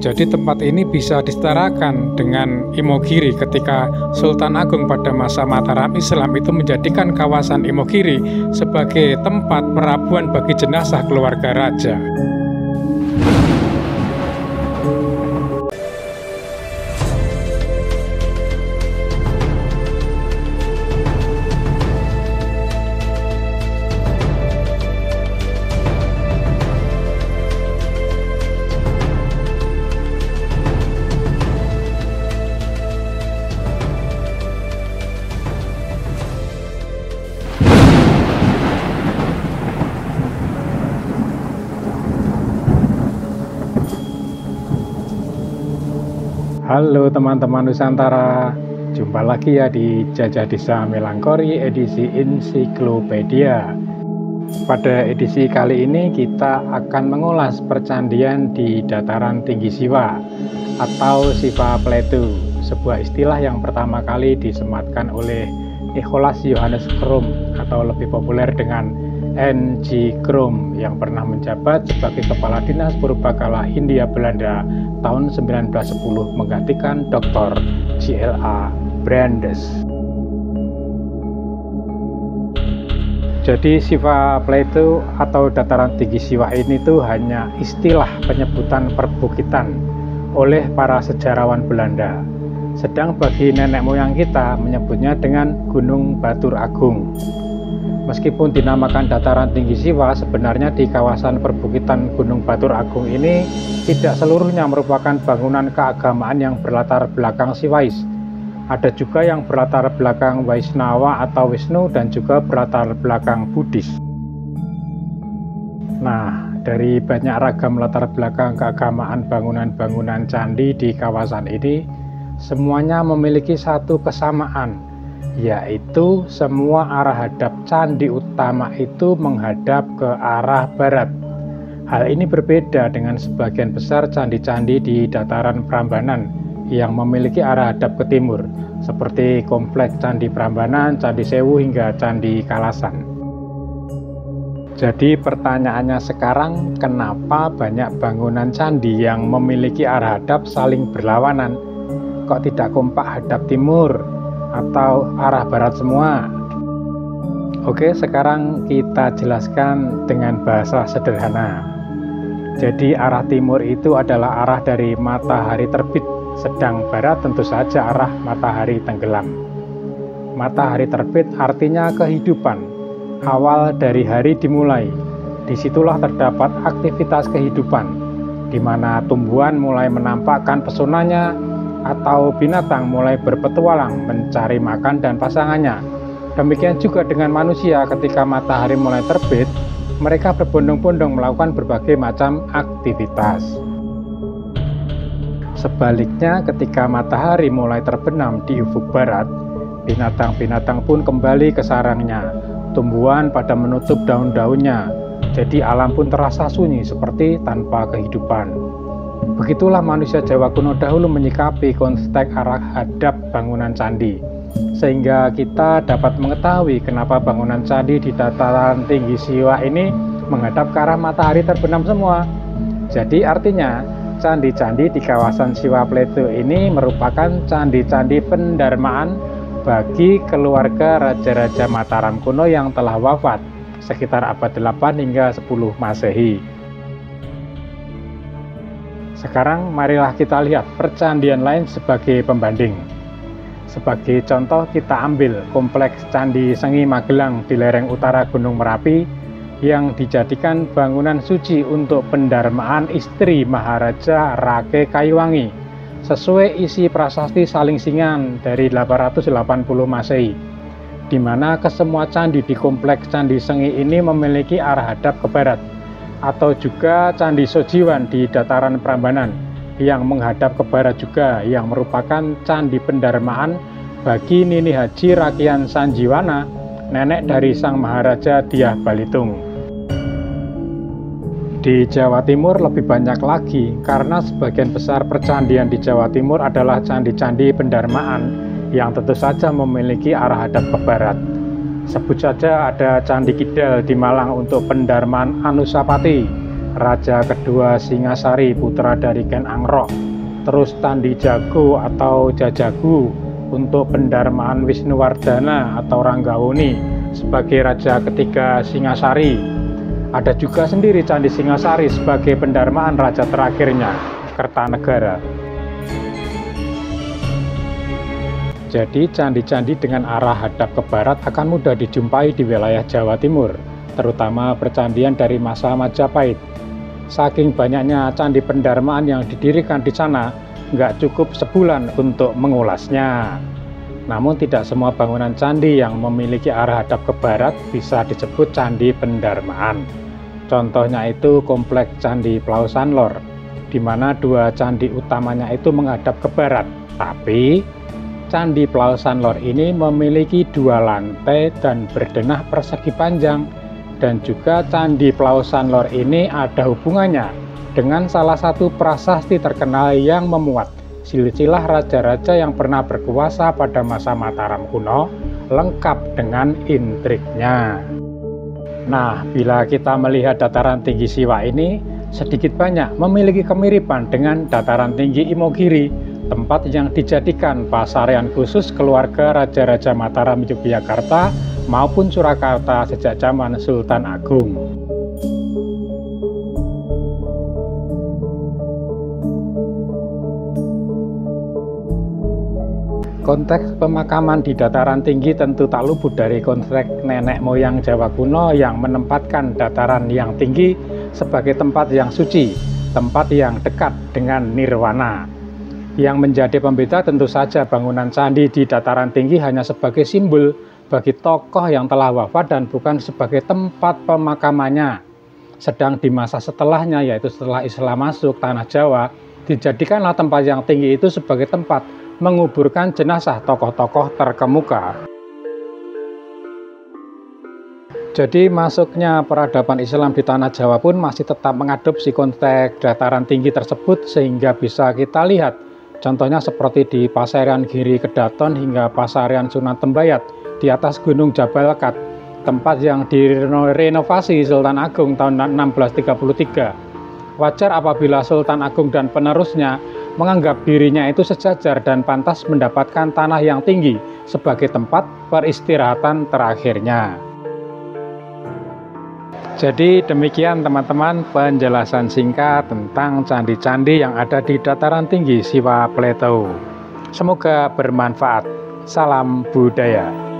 Jadi tempat ini bisa disetarakan dengan Imogiri ketika Sultan Agung pada masa Mataram Islam itu menjadikan kawasan Imogiri sebagai tempat perabuan bagi jenazah keluarga raja. Halo teman-teman Nusantara, jumpa lagi ya di Jajah Desa Melangkori edisi ensiklopedia. Pada edisi kali ini kita akan mengulas percandian di dataran tinggi Siwa atau Siva Plateau, sebuah istilah yang pertama kali disematkan oleh Nicholas Johannes Crom atau lebih populer dengan N.G. Crom yang pernah menjabat sebagai Kepala Dinas Purbakala Hindia Belanda tahun 1910 menggantikan Dr. J.L.A. Brandes. Jadi Siva Plateau atau dataran tinggi Siwa ini tuh hanya istilah penyebutan perbukitan oleh para sejarawan Belanda. Sedang bagi nenek moyang kita menyebutnya dengan Gunung Batur Agung. Meskipun dinamakan dataran tinggi Siwa, sebenarnya di kawasan perbukitan Gunung Batur Agung ini tidak seluruhnya merupakan bangunan keagamaan yang berlatar belakang Siwais. Ada juga yang berlatar belakang Waisnawa atau Wisnu dan juga berlatar belakang Buddhis. Nah, dari banyak ragam latar belakang keagamaan bangunan-bangunan candi di kawasan ini, semuanya memiliki satu kesamaan, yaitu semua arah hadap candi utama itu menghadap ke arah barat. Hal ini berbeda dengan sebagian besar candi-candi di dataran Prambanan yang memiliki arah hadap ke timur, seperti kompleks Candi Prambanan, Candi Sewu hingga Candi Kalasan. Jadi pertanyaannya sekarang, kenapa banyak bangunan candi yang memiliki arah hadap saling berlawanan? Kok tidak kompak hadap timur atau arah barat semua? Oke, sekarang kita jelaskan dengan bahasa sederhana. Jadi arah timur itu adalah arah dari matahari terbit, sedang barat tentu saja arah matahari tenggelam. Matahari terbit artinya kehidupan, awal dari hari dimulai. Disitulah terdapat aktivitas kehidupan, di mana tumbuhan mulai menampakkan pesonanya, atau binatang mulai berpetualang mencari makan dan pasangannya. Demikian juga dengan manusia, ketika matahari mulai terbit, mereka berbondong-bondong melakukan berbagai macam aktivitas. Sebaliknya, ketika matahari mulai terbenam di ufuk barat, binatang-binatang pun kembali ke sarangnya. Tumbuhan pada menutup daun-daunnya, jadi alam pun terasa sunyi seperti tanpa kehidupan. Begitulah manusia Jawa kuno dahulu menyikapi konsep arah hadap bangunan candi, sehingga kita dapat mengetahui kenapa bangunan candi di dataran tinggi Siwa ini menghadap ke arah matahari terbenam semua. Jadi artinya candi-candi di kawasan Siva Plateau ini merupakan candi-candi pendarmaan bagi keluarga raja-raja Mataram kuno yang telah wafat sekitar abad 8 hingga 10 Masehi. Sekarang marilah kita lihat percandian lain sebagai pembanding. Sebagai contoh kita ambil kompleks Candi Sengi Magelang di lereng utara Gunung Merapi yang dijadikan bangunan suci untuk pendarmaan istri Maharaja Rake Kayuwangi sesuai isi prasasti Salingsingan dari 880 Masehi, di mana kesemua candi di kompleks Candi Sengi ini memiliki arah hadap ke barat, atau juga Candi Sojiwan di dataran Prambanan yang menghadap ke barat juga, yang merupakan candi pendarmaan bagi Nini Haji Rakian Sanjiwana, nenek dari Sang Maharaja Dyah Balitung. Di Jawa Timur lebih banyak lagi, karena sebagian besar percandian di Jawa Timur adalah candi-candi pendarmaan yang tentu saja memiliki arah hadap ke barat. Sebut saja ada Candi Kidal di Malang untuk pendarmaan Anusapati, raja kedua Singasari putra dari Ken Angrok, terus Candi Jago atau Jajagu untuk pendarmaan Wisnuwardana atau Ranggawuni sebagai raja ketiga Singasari. Ada juga sendiri Candi Singasari sebagai pendarmaan raja terakhirnya, Kertanegara. Jadi candi-candi dengan arah hadap ke barat akan mudah dijumpai di wilayah Jawa Timur, terutama percandian dari masa Majapahit. Saking banyaknya candi pendarmaan yang didirikan di sana, nggak cukup sebulan untuk mengulasnya. Namun tidak semua bangunan candi yang memiliki arah hadap ke barat bisa disebut candi pendarmaan. Contohnya itu kompleks Candi Plausan Lor, di mana dua candi utamanya itu menghadap ke barat. Tapi Candi Plausan Lor ini memiliki dua lantai dan berdenah persegi panjang, dan juga Candi Plausan Lor ini ada hubungannya dengan salah satu prasasti terkenal yang memuat silsilah raja-raja yang pernah berkuasa pada masa Mataram kuno, lengkap dengan intriknya. Nah, bila kita melihat dataran tinggi Siwa ini, sedikit banyak memiliki kemiripan dengan dataran tinggi Imogiri, tempat yang dijadikan pasarian khusus keluarga Raja-Raja Mataram Yogyakarta maupun Surakarta sejak zaman Sultan Agung. Konteks pemakaman di dataran tinggi tentu tak luput dari konteks nenek moyang Jawa kuno yang menempatkan dataran yang tinggi sebagai tempat yang suci, tempat yang dekat dengan nirwana. Yang menjadi pembeda tentu saja bangunan candi di dataran tinggi hanya sebagai simbol bagi tokoh yang telah wafat dan bukan sebagai tempat pemakamannya. Sedang di masa setelahnya, yaitu setelah Islam masuk tanah Jawa, dijadikanlah tempat yang tinggi itu sebagai tempat menguburkan jenazah tokoh-tokoh terkemuka. Jadi masuknya peradaban Islam di tanah Jawa pun masih tetap mengadopsi konteks dataran tinggi tersebut, sehingga bisa kita lihat contohnya seperti di Pasarian Giri Kedaton hingga Pasarian Sunan Tembayat di atas Gunung Jabal Kat, tempat yang direnovasi Sultan Agung tahun 1633. Wajar apabila Sultan Agung dan penerusnya menganggap dirinya itu sejajar dan pantas mendapatkan tanah yang tinggi sebagai tempat peristirahatan terakhirnya. Jadi demikian teman-teman penjelasan singkat tentang candi-candi yang ada di dataran tinggi Siwa Plateau. Semoga bermanfaat. Salam budaya.